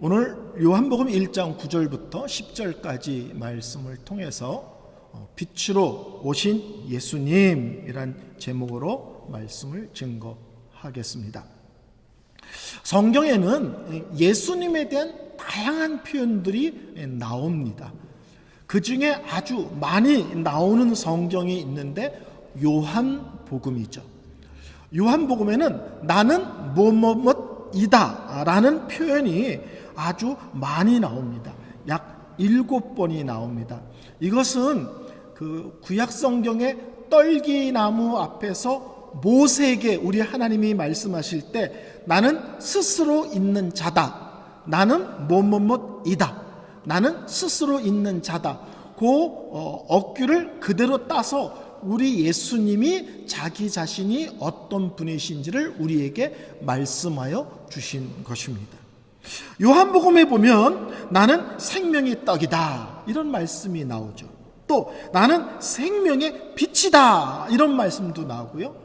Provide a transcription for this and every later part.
오늘 요한복음 1장 9절부터 10절까지 말씀을 통해서 빛으로 오신 예수님이란 제목으로 말씀을 증거하겠습니다. 성경에는 예수님에 대한 다양한 표현들이 나옵니다. 그 중에 아주 많이 나오는 성경이 있는데 요한복음이죠. 요한복음에는 나는 뭐뭐뭐이다 라는 표현이 아주 많이 나옵니다. 약 7번이 나옵니다. 이것은 그 구약 성경의 떨기나무 앞에서 모세에게 우리 하나님이 말씀하실 때 나는 스스로 있는 자다. 나는 뭐뭐뭐이다. 나는 스스로 있는 자다. 그 어귀를 그대로 따서 우리 예수님이 자기 자신이 어떤 분이신지를 우리에게 말씀하여 주신 것입니다. 요한복음에 보면 나는 생명의 떡이다 이런 말씀이 나오죠. 또 나는 생명의 빛이다 이런 말씀도 나오고요.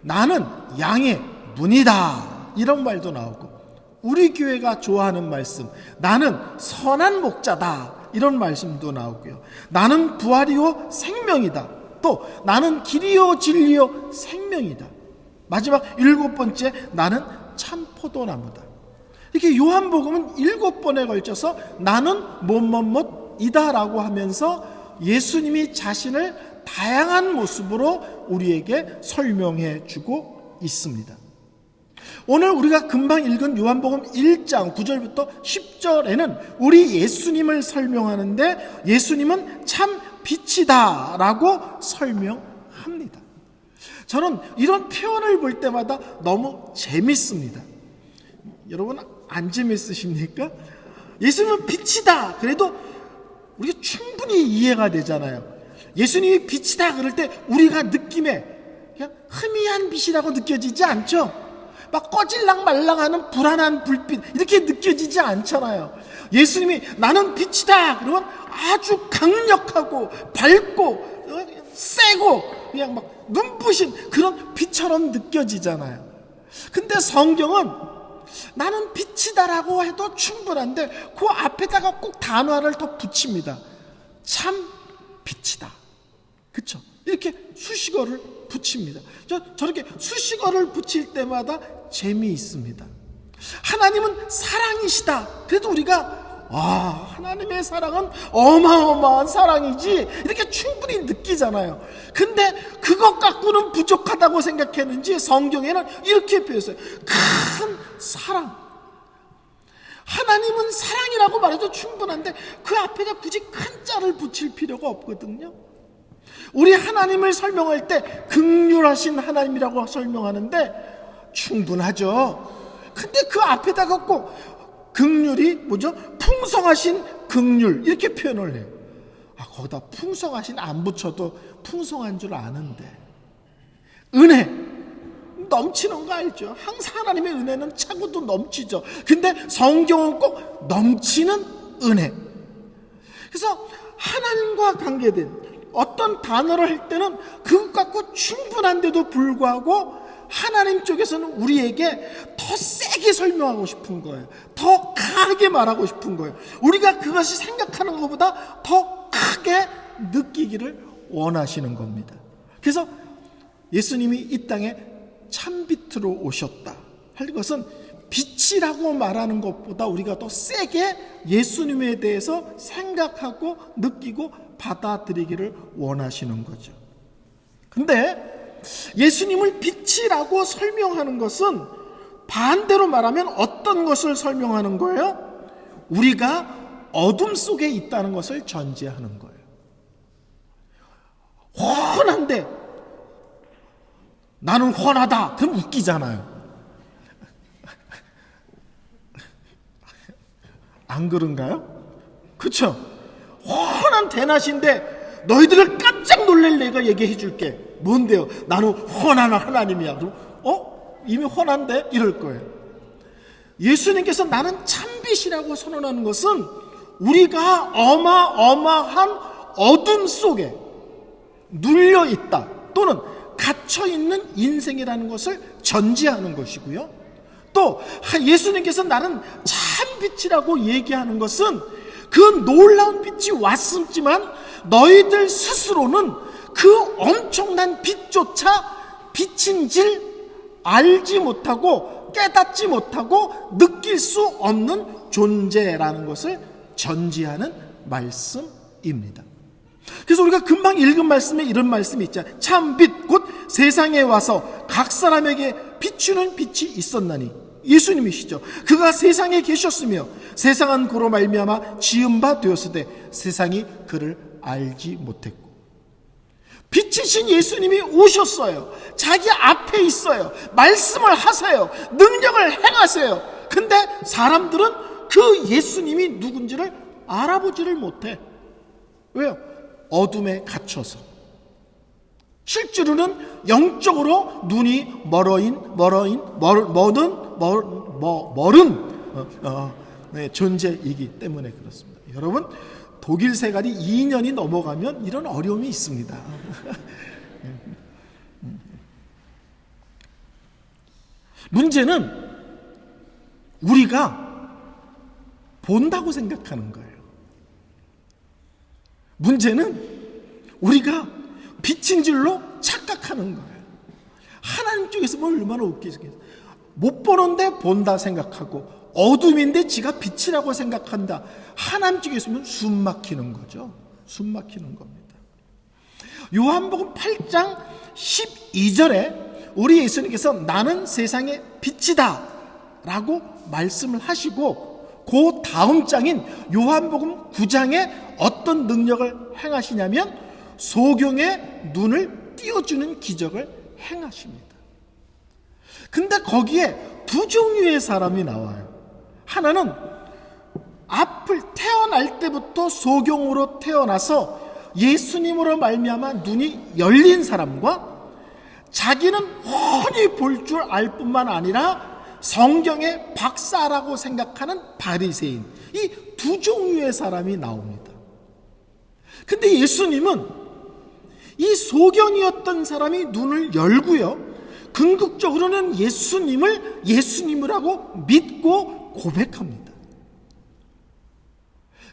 나는 양의 문이다 이런 말도 나오고, 우리 교회가 좋아하는 말씀 나는 선한 목자다 이런 말씀도 나오고요. 나는 부활이요 생명이다. 또 나는 길이요 진리요 생명이다. 마지막 7번째 나는 참 포도나무다. 이렇게 요한복음은 7번에 걸쳐서 나는 뭐뭐뭐이다라고 하면서 예수님이 자신을 다양한 모습으로 우리에게 설명해 주고 있습니다. 오늘 우리가 금방 읽은 요한복음 1장 9절부터 10절에는 우리 예수님을 설명하는데 예수님은 참 빛이다 라고 설명합니다. 저는 이런 표현을 볼 때마다 너무 재밌습니다. 여러분 안 재밌으십니까? 예수님은 빛이다 그래도 우리가 충분히 이해가 되잖아요. 예수님이 빛이다 그럴 때 우리가 느낌에 그냥 희미한 빛이라고 느껴지지 않죠? 막 꺼질랑 말랑하는 불안한 불빛 이렇게 느껴지지 않잖아요. 예수님이 나는 빛이다 그러면 아주 강력하고 밝고 세고 그냥 막 눈부신 그런 빛처럼 느껴지잖아요. 근데 성경은 나는 빛이다라고 해도 충분한데 그 앞에다가 꼭 단어를 더 붙입니다. 참 빛이다. 그렇죠? 이렇게 수식어를 붙입니다. 저렇게 수식어를 붙일 때마다 재미있습니다. 하나님은 사랑이시다. 그래도 우리가 하나님의 사랑은 어마어마한 사랑이지 이렇게 충분히 느끼잖아요. 근데 그것 갖고는 부족하다고 생각했는지 성경에는 이렇게 표현했어요. 큰 사랑. 하나님은 사랑이라고 말해도 충분한데 그 앞에다 굳이 큰 자를 붙일 필요가 없거든요. 우리 하나님을 설명할 때 긍휼하신 하나님이라고 설명하는데 충분하죠. 근데 그 앞에다가 꼭 긍휼이 뭐죠? 풍성하신 긍휼 이렇게 표현을 해요. 거기다 풍성하신 안 붙여도 풍성한 줄 아는데 은혜 넘치는 거 알죠? 항상 하나님의 은혜는 차고도 넘치죠. 근데 성경은 꼭 넘치는 은혜. 그래서 하나님과 관계된 어떤 단어를 할 때는 그것 갖고 충분한데도 불구하고 하나님 쪽에서는 우리에게 더 세게 설명하고 싶은 거예요. 더 강하게 말하고 싶은 거예요. 우리가 그것이 생각하는 것보다 더 크게 느끼기를 원하시는 겁니다. 그래서 예수님이 이 땅에 참빛으로 오셨다 할 것은 빛이라고 말하는 것보다 우리가 더 세게 예수님에 대해서 생각하고 느끼고 받아들이기를 원하시는 거죠. 근데 예수님을 빛이라고 설명하는 것은 반대로 말하면 어떤 것을 설명하는 거예요? 우리가 어둠 속에 있다는 것을 전제하는 거예요. 훤한데 나는 훤하다 그럼 웃기잖아요. 안 그런가요? 그렇죠? 훤한 대낮인데 너희들을 깜짝 놀랄 내가 얘기해 줄게. 뭔데요? 나는 훤한 하나님이야. 그럼 이미 훤한데? 이럴 거예요. 예수님께서 나는 참빛이라고 선언하는 것은 우리가 어마어마한 어둠 속에 눌려있다 또는 갇혀있는 인생이라는 것을 전제하는 것이고요. 또 예수님께서 나는 참 빛이라고 얘기하는 것은 그 놀라운 빛이 왔었지만 너희들 스스로는 그 엄청난 빛조차 빛인 줄 알지 못하고 깨닫지 못하고 느낄 수 없는 존재라는 것을 전제하는 말씀입니다. 그래서 우리가 금방 읽은 말씀에 이런 말씀이 있잖아요. 참 빛 곧 세상에 와서 각 사람에게 비추는 빛이 있었나니, 예수님이시죠. 그가 세상에 계셨으며 세상은 그로 말미암아 지은 바 되었으되 세상이 그를 알지 못했고. 빛이신 예수님이 오셨어요. 자기 앞에 있어요. 말씀을 하세요. 능력을 행하세요. 근데 사람들은 그 예수님이 누군지를 알아보지를 못해. 왜요? 어둠에 갇혀서. 실제로는 영적으로 눈이 멀은 존재이기 때문에 그렇습니다. 여러분, 독일 생활이 2년이 넘어가면 이런 어려움이 있습니다. 문제는 우리가 본다고 생각하는 거예요. 문제는 우리가 빛인 줄로 착각하는 거예요. 하나님 쪽에서 뭘 얼마나 웃기겠어요. 못 보는데 본다 생각하고 어둠인데 지가 빛이라고 생각한다. 하나님 쪽에서는 숨 막히는 거죠. 숨 막히는 겁니다. 요한복음 8장 12절에 우리 예수님께서 나는 세상의 빛이다 라고 말씀을 하시고, 그 다음 장인 요한복음 9장에 어떤 능력을 행하시냐면 소경의 눈을 띄워주는 기적을 행하십니다. 근데 거기에 두 종류의 사람이 나와요. 하나는 앞을 태어날 때부터 소경으로 태어나서 예수님으로 말미암아 눈이 열린 사람과, 자기는 훤히 볼 줄 알 뿐만 아니라 성경의 박사라고 생각하는 바리새인, 이 두 종류의 사람이 나옵니다. 근데 예수님은 이 소경이었던 사람이 눈을 열고요, 궁극적으로는 예수님을 예수님이라고 믿고 고백합니다.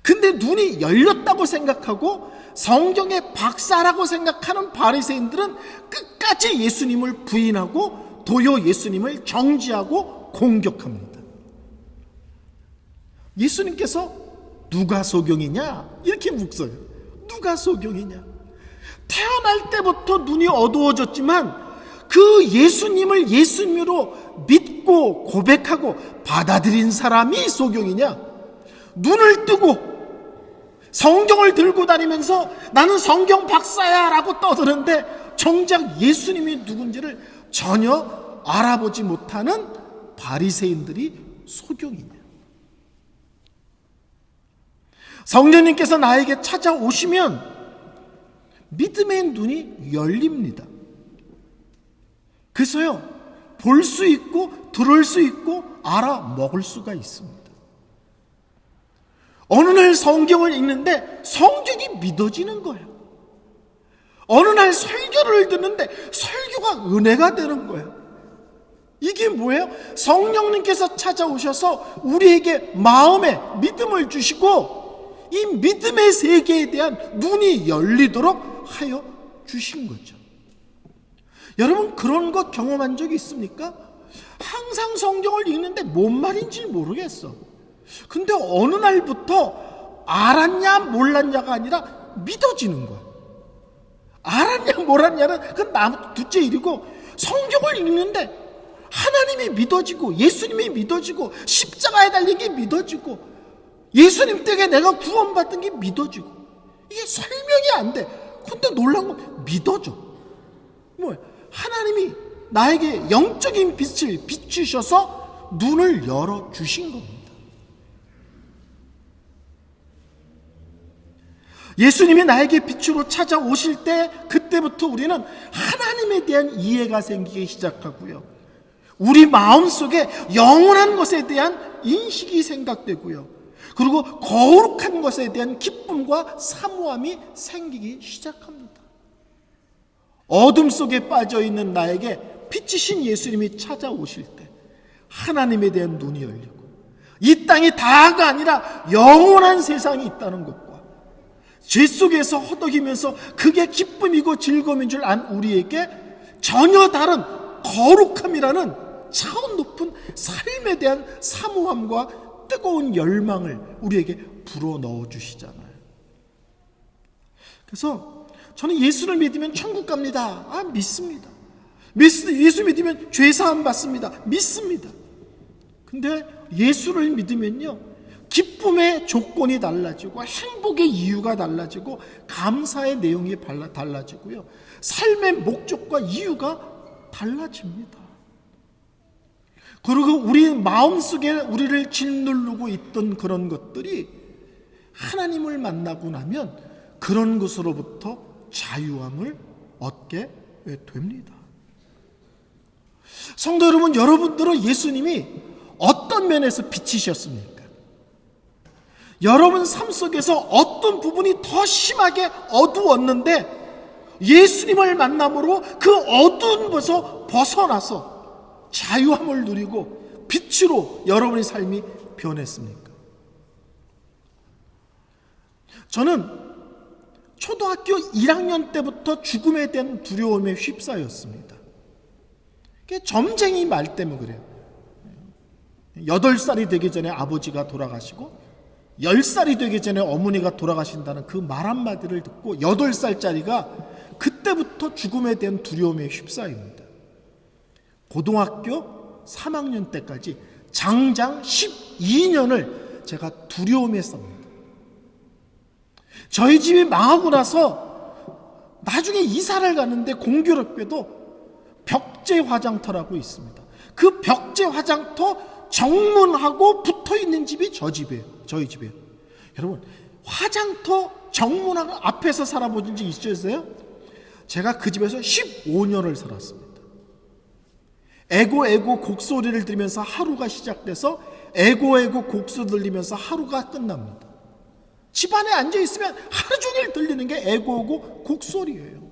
근데 눈이 열렸다고 생각하고 성경의 박사라고 생각하는 바리새인들은 끝까지 예수님을 부인하고 도요 예수님을 정죄하고 공격합니다. 예수님께서 누가 소경이냐 이렇게 묻어요. 누가 소경이냐? 태어날 때부터 눈이 어두워졌지만 그 예수님을 예수님으로 믿고 고백하고 받아들인 사람이 소경이냐? 눈을 뜨고 성경을 들고 다니면서 나는 성경 박사야 라고 떠드는데 정작 예수님이 누군지를 전혀 알아보지 못하는 바리새인들이 소경이냐? 성령님께서 나에게 찾아오시면 믿음의 눈이 열립니다. 그래서요, 볼 수 있고 들을 수 있고 알아먹을 수가 있습니다. 어느 날 성경을 읽는데 성경이 믿어지는 거예요. 어느 날 설교를 듣는데 설교가 은혜가 되는 거예요. 이게 뭐예요? 성령님께서 찾아오셔서 우리에게 마음에 믿음을 주시고 이 믿음의 세계에 대한 눈이 열리도록 하여 주신 거죠. 여러분, 그런 것 경험한 적이 있습니까? 항상 성경을 읽는데 뭔 말인지 모르겠어. 근데 어느 날부터 알았냐 몰랐냐가 아니라 믿어지는 거야. 알았냐 몰랐냐는 그건 둘째 일이고, 성경을 읽는데 하나님이 믿어지고 예수님이 믿어지고 십자가에 달린 게 믿어지고 예수님 댁에 내가 구원받은 게 믿어지고, 이게 설명이 안 돼. 근데 놀라운 건 믿어져. 뭐야? 하나님이 나에게 영적인 빛을 비추셔서 눈을 열어주신 겁니다. 예수님이 나에게 빛으로 찾아오실 때 그때부터 우리는 하나님에 대한 이해가 생기기 시작하고요, 우리 마음속에 영원한 것에 대한 인식이 생각되고요, 그리고 거룩한 것에 대한 기쁨과 사모함이 생기기 시작합니다. 어둠 속에 빠져있는 나에게 빛이신 예수님이 찾아오실 때 하나님에 대한 눈이 열리고 이 땅이 다가 아니라 영원한 세상이 있다는 것과 죄 속에서 허덕이면서 그게 기쁨이고 즐거움인 줄 안 우리에게 전혀 다른 거룩함이라는 차원 높은 삶에 대한 사모함과 뜨거운 열망을 우리에게 불어넣어 주시잖아요. 그래서 저는 예수를 믿으면 천국 갑니다. 믿습니다. 예수 믿으면 죄사함 받습니다. 믿습니다. 근데 예수를 믿으면요, 기쁨의 조건이 달라지고 행복의 이유가 달라지고 감사의 내용이 달라지고요, 삶의 목적과 이유가 달라집니다. 그리고 우리 마음속에 우리를 짓누르고 있던 그런 것들이 하나님을 만나고 나면 그런 것으로부터 자유함을 얻게 됩니다. 성도 여러분, 여러분들은 예수님이 어떤 면에서 빛이셨습니까? 여러분 삶 속에서 어떤 부분이 더 심하게 어두웠는데 예수님을 만남으로 그 어두운 것에서 벗어나서 자유함을 누리고 빛으로 여러분의 삶이 변했습니까? 저는 초등학교 1학년 때부터 죽음에 대한 두려움에 휩싸였습니다. 점쟁이 말 때문에 그래요. 8살이 되기 전에 아버지가 돌아가시고 10살이 되기 전에 어머니가 돌아가신다는 그 말 한마디를 듣고 8살짜리가 그때부터 죽음에 대한 두려움에 휩싸입니다. 고등학교 3학년 때까지 장장 12년을 제가 두려움에 쌉니다. 저희 집이 망하고 나서 나중에 이사를 가는데 공교롭게도 벽제 화장터라고 있습니다. 그 벽제 화장터 정문하고 붙어있는 집이 저희 집이에요. 여러분, 화장터 정문 앞에서 살아보신 적 있으세요? 제가 그 집에서 15년을 살았습니다. 에고 곡소리를 들으면서 하루가 시작돼서 에고 곡소 들리면서 하루가 끝납니다. 집안에 앉아있으면 하루 종일 들리는 게 에고 곡소리예요.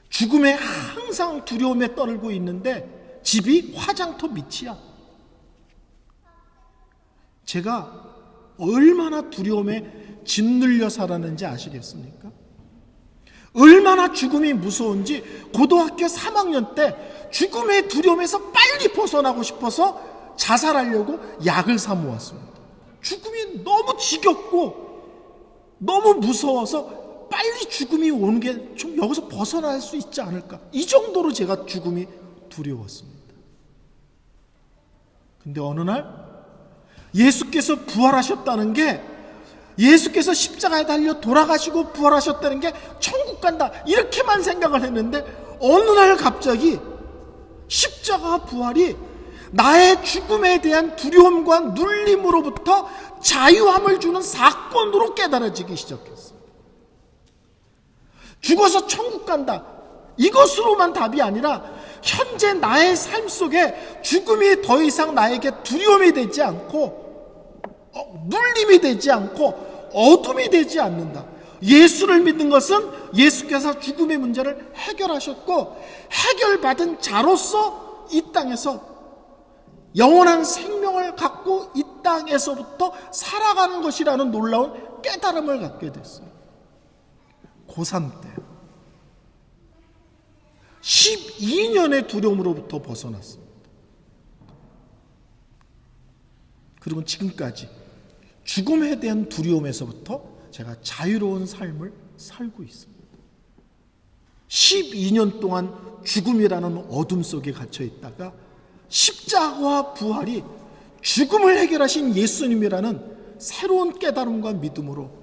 죽음에 항상 두려움에 떨고 있는데 집이 화장터 밑이야. 제가 얼마나 두려움에 짓눌려 살았는지 아시겠습니까? 얼마나 죽음이 무서운지 고등학교 3학년 때 죽음의 두려움에서 빨리 벗어나고 싶어서 자살하려고 약을 사 모았습니다. 죽음이 너무 지겹고 너무 무서워서 빨리 죽음이 오는 게 좀 여기서 벗어날 수 있지 않을까, 이 정도로 제가 죽음이 두려웠습니다. 근데 어느 날 예수께서 부활하셨다는 게, 예수께서 십자가에 달려 돌아가시고 부활하셨다는 게 천국 간다, 이렇게만 생각을 했는데 어느 날 갑자기 십자가 부활이 나의 죽음에 대한 두려움과 눌림으로부터 자유함을 주는 사건으로 깨달아지기 시작했어요. 죽어서 천국 간다, 이것으로만 답이 아니라 현재 나의 삶 속에 죽음이 더 이상 나에게 두려움이 되지 않고 눌림이 되지 않고 어둠이 되지 않는다. 예수를 믿는 것은 예수께서 죽음의 문제를 해결하셨고 해결받은 자로서 이 땅에서 영원한 생명을 갖고 이 땅에서부터 살아가는 것이라는 놀라운 깨달음을 갖게 됐어요. 고3 때 12년의 두려움으로부터 벗어났습니다. 그리고 지금까지 죽음에 대한 두려움에서부터 제가 자유로운 삶을 살고 있습니다. 12년 동안 죽음이라는 어둠 속에 갇혀 있다가 십자가와 부활이 죽음을 해결하신 예수님이라는 새로운 깨달음과 믿음으로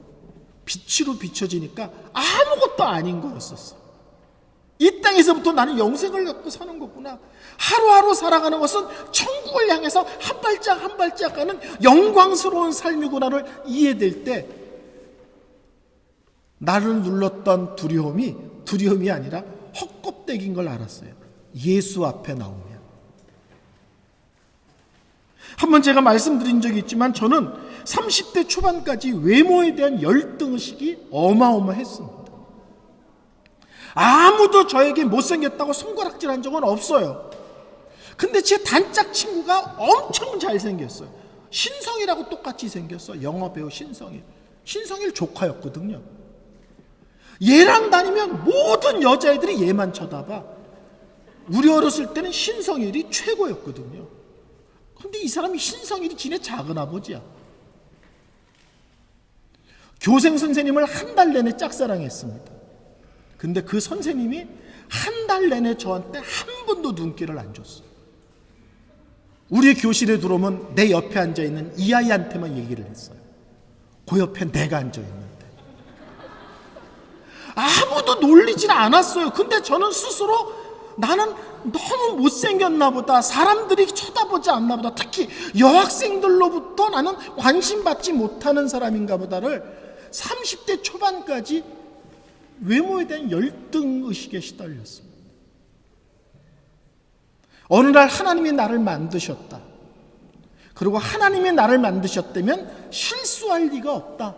빛으로 비춰지니까 아무것도 아닌 거였었어. 이 땅에서부터 나는 영생을 갖고 사는 거구나, 하루하루 살아가는 것은 천국을 향해서 한 발짝 한 발짝 가는 영광스러운 삶이구나를 이해될 때 나를 눌렀던 두려움이 아니라 헛껍데기인 걸 알았어요. 예수 앞에 나오면. 한번 제가 말씀드린 적이 있지만 저는 30대 초반까지 외모에 대한 열등의식이 어마어마했습니다. 아무도 저에게 못생겼다고 손가락질한 적은 없어요. 근데 제 단짝 친구가 엄청 잘생겼어요. 신성이라고 똑같이 생겼어. 영화배우 신성일. 신성일 조카였거든요. 얘랑 다니면 모든 여자애들이 얘만 쳐다봐. 우리 어렸을 때는 신성일이 최고였거든요. 근데 이 사람이 신성일이 지네 작은아버지야. 교생 선생님을 한 달 내내 짝사랑했습니다. 근데 그 선생님이 한 달 내내 저한테 한 번도 눈길을 안 줬어요. 우리 교실에 들어오면 내 옆에 앉아있는 이 아이한테만 얘기를 했어요. 그 옆에 내가 앉아있는데 아무도 놀리질 않았어요. 근데 저는 스스로 나는 너무 못생겼나 보다, 사람들이 쳐다보지 않나 보다, 특히 여학생들로부터 나는 관심받지 못하는 사람인가 보다를 30대 초반까지 외모에 대한 열등의식에 시달렸습니다. 어느 날 하나님이 나를 만드셨다. 그리고 하나님이 나를 만드셨다면 실수할 리가 없다.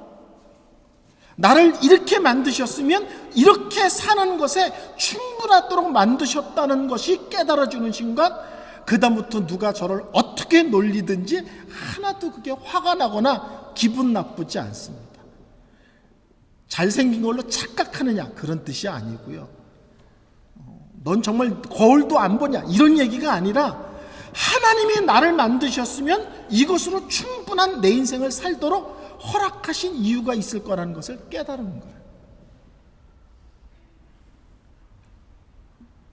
나를 이렇게 만드셨으면 이렇게 사는 것에 충분하도록 만드셨다는 것이 깨달아주는 순간, 그 다음부터 누가 저를 어떻게 놀리든지 하나도 그게 화가 나거나 기분 나쁘지 않습니다. 잘생긴 걸로 착각하느냐 그런 뜻이 아니고요. 넌 정말 거울도 안 보냐 이런 얘기가 아니라, 하나님이 나를 만드셨으면 이것으로 충분한 내 인생을 살도록 허락하신 이유가 있을 거라는 것을 깨달은 거예요.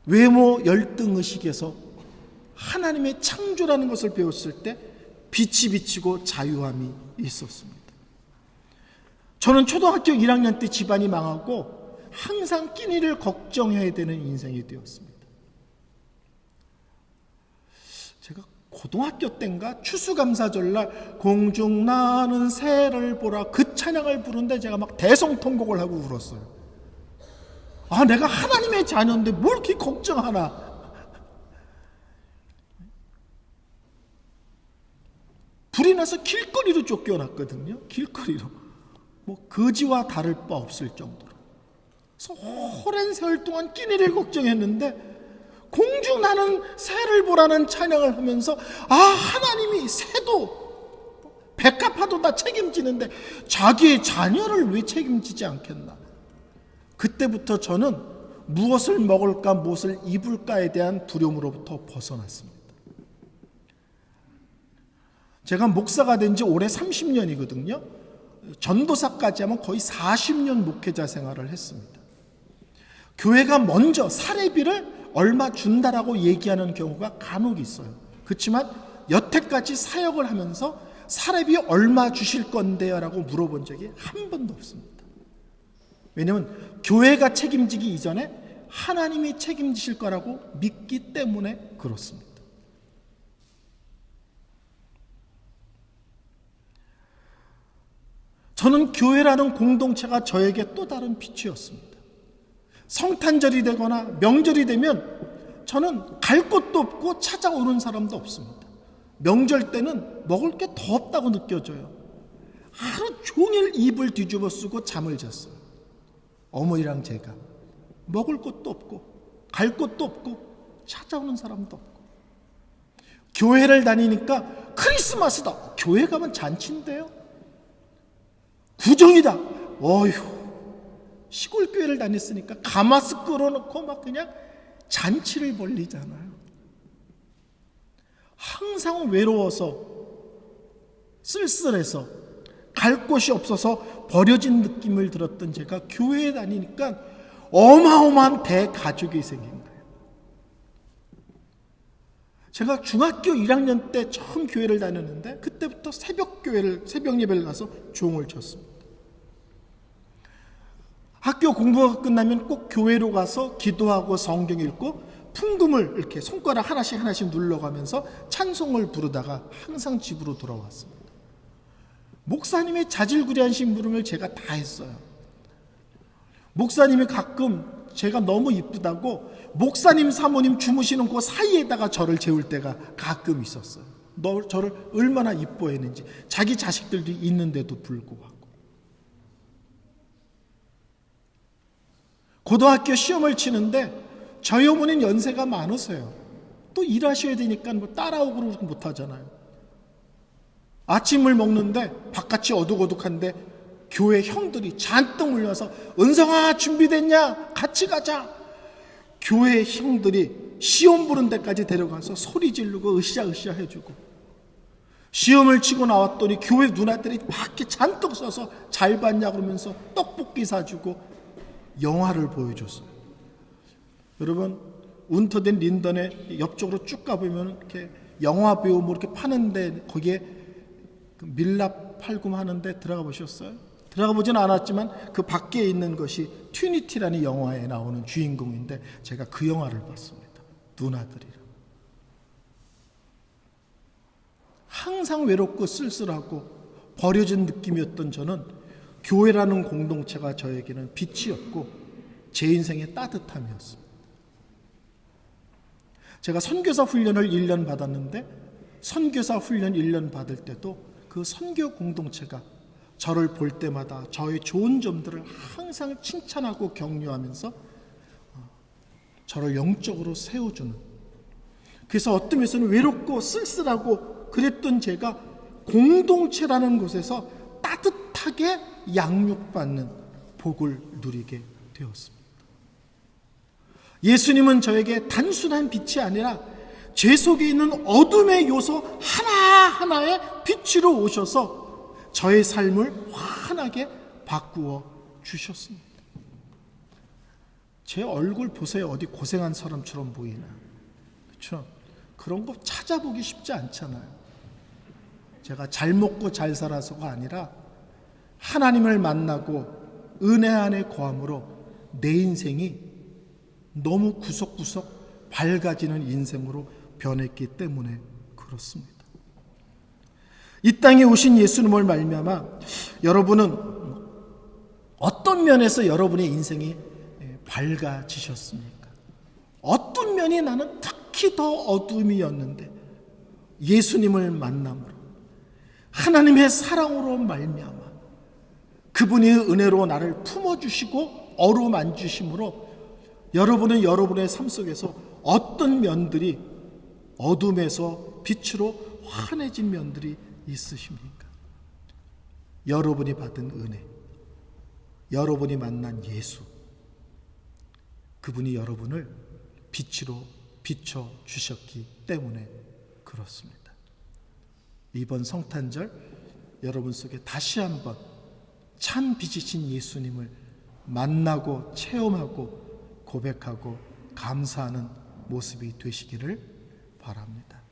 외모 열등의식에서 하나님의 창조라는 것을 배웠을 때 빛이 비치고 자유함이 있었습니다. 저는 초등학교 1학년 때 집안이 망하고 항상 끼니를 걱정해야 되는 인생이 되었습니다. 제가 고등학교 때인가 추수감사절날 공중 나는 새를 보라 그 찬양을 부르는데 제가 막 대성통곡을 하고 울었어요. 아, 내가 하나님의 자녀인데 뭘 이렇게 걱정하나. 불이 나서 길거리로 쫓겨났거든요. 길거리로. 뭐 거지와 다를 바 없을 정도로. 그래서 오랜 세월 동안 끼니를 걱정했는데 공중 나는 새를 보라는 찬양을 하면서, 아, 하나님이 새도 백합화도 다 책임지는데 자기의 자녀를 왜 책임지지 않겠나. 그때부터 저는 무엇을 먹을까 무엇을 입을까에 대한 두려움으로부터 벗어났습니다. 제가 목사가 된 지 올해 30년이거든요. 전도사까지 하면 거의 40년 목회자 생활을 했습니다. 교회가 먼저 사례비를 얼마 준다라고 얘기하는 경우가 간혹 있어요. 그렇지만 여태까지 사역을 하면서 사례비 얼마 주실 건데요? 라고 물어본 적이 한 번도 없습니다. 왜냐하면 교회가 책임지기 이전에 하나님이 책임지실 거라고 믿기 때문에 그렇습니다. 저는 교회라는 공동체가 저에게 또 다른 빛이었습니다. 성탄절이 되거나 명절이 되면 저는 갈 곳도 없고 찾아오는 사람도 없습니다. 명절 때는 먹을 게 더 없다고 느껴져요. 하루 종일 이불 뒤집어 쓰고 잠을 잤어요. 어머니랑 제가 먹을 것도 없고 갈 곳도 없고 찾아오는 사람도 없고. 교회를 다니니까 크리스마스다, 교회 가면 잔치인데요. 구정이다, 어휴, 시골 교회를 다녔으니까 가마스 끌어놓고 막 그냥 잔치를 벌리잖아요. 항상 외로워서 쓸쓸해서 갈 곳이 없어서 버려진 느낌을 들었던 제가 교회에 다니니까 어마어마한 대가족이 생긴 거예요. 제가 중학교 1학년 때 처음 교회를 다녔는데 그때부터 새벽 예배를 가서 종을 쳤습니다. 학교 공부가 끝나면 꼭 교회로 가서 기도하고 성경 읽고 풍금을 이렇게 손가락 하나씩 눌러가면서 찬송을 부르다가 항상 집으로 돌아왔습니다. 목사님의 자질구레한 심부름을 제가 다 했어요. 목사님이 가끔 제가 너무 이쁘다고 목사님 사모님 주무시는 그 사이에다가 저를 재울 때가 가끔 있었어요. 저를 얼마나 이뻐했는지, 자기 자식들도 있는데도 불구하고. 고등학교 시험을 치는데 저희 어머니는 연세가 많으세요. 또 일하셔야 되니까 뭐 따라오고 못하잖아요. 아침을 먹는데 바깥이 어둑어둑한데 교회 형들이 잔뜩 몰려서 은성아 준비됐냐? 같이 가자. 교회 형들이 시험 보는 데까지 데려가서 소리 지르고 으쌰으쌰 해주고, 시험을 치고 나왔더니 교회 누나들이 밖에 잔뜩 서서 잘 봤냐 그러면서 떡볶이 사주고 영화를 보여줬어요. 여러분, 운터된 린던에 옆쪽으로 쭉 가보면 이렇게 영화 배우 뭐 이렇게 파는데, 거기에 밀랍 팔금 하는데 들어가 보셨어요? 들어가 보진 않았지만 그 밖에 있는 것이 튜니티라는 영화에 나오는 주인공인데, 제가 그 영화를 봤습니다. 누나들이랑 항상 외롭고 쓸쓸하고 버려진 느낌이었던 저는 교회라는 공동체가 저에게는 빛이었고 제 인생의 따뜻함이었습니다. 제가 선교사 훈련을 1년 받았는데, 선교사 훈련 1년 받을 때도 그 선교 공동체가 저를 볼 때마다 저의 좋은 점들을 항상 칭찬하고 격려하면서 저를 영적으로 세워주는, 그래서 어떤 면에서는 외롭고 쓸쓸하고 그랬던 제가 공동체라는 곳에서 따뜻하게 양육받는 복을 누리게 되었습니다. 예수님은 저에게 단순한 빛이 아니라 제 속에 있는 어둠의 요소 하나하나에 빛으로 오셔서 저의 삶을 환하게 바꾸어 주셨습니다. 제 얼굴 보세요. 어디 고생한 사람처럼 보이나? 그렇죠? 그런 거 찾아보기 쉽지 않잖아요. 제가 잘 먹고 잘 살아서가 아니라 하나님을 만나고 은혜 안에 거함으로 내 인생이 너무 구석구석 밝아지는 인생으로 변했기 때문에 그렇습니다. 이 땅에 오신 예수님을 말미암아 여러분은 어떤 면에서 여러분의 인생이 밝아지셨습니까? 어떤 면이 나는 특히 더 어둠이었는데 예수님을 만남으로, 하나님의 사랑으로 말미암아 그분의 은혜로 나를 품어주시고 어루만주심으로 여러분은 여러분의 삶 속에서 어떤 면들이 어둠에서 빛으로 환해진 면들이 있으십니까? 여러분이 받은 은혜, 여러분이 만난 예수, 그분이 여러분을 빛으로 비춰주셨기 때문에 그렇습니다. 이번 성탄절 여러분 속에 다시 한번 참 빛이신 예수님을 만나고 체험하고 고백하고 감사하는 모습이 되시기를 바랍니다.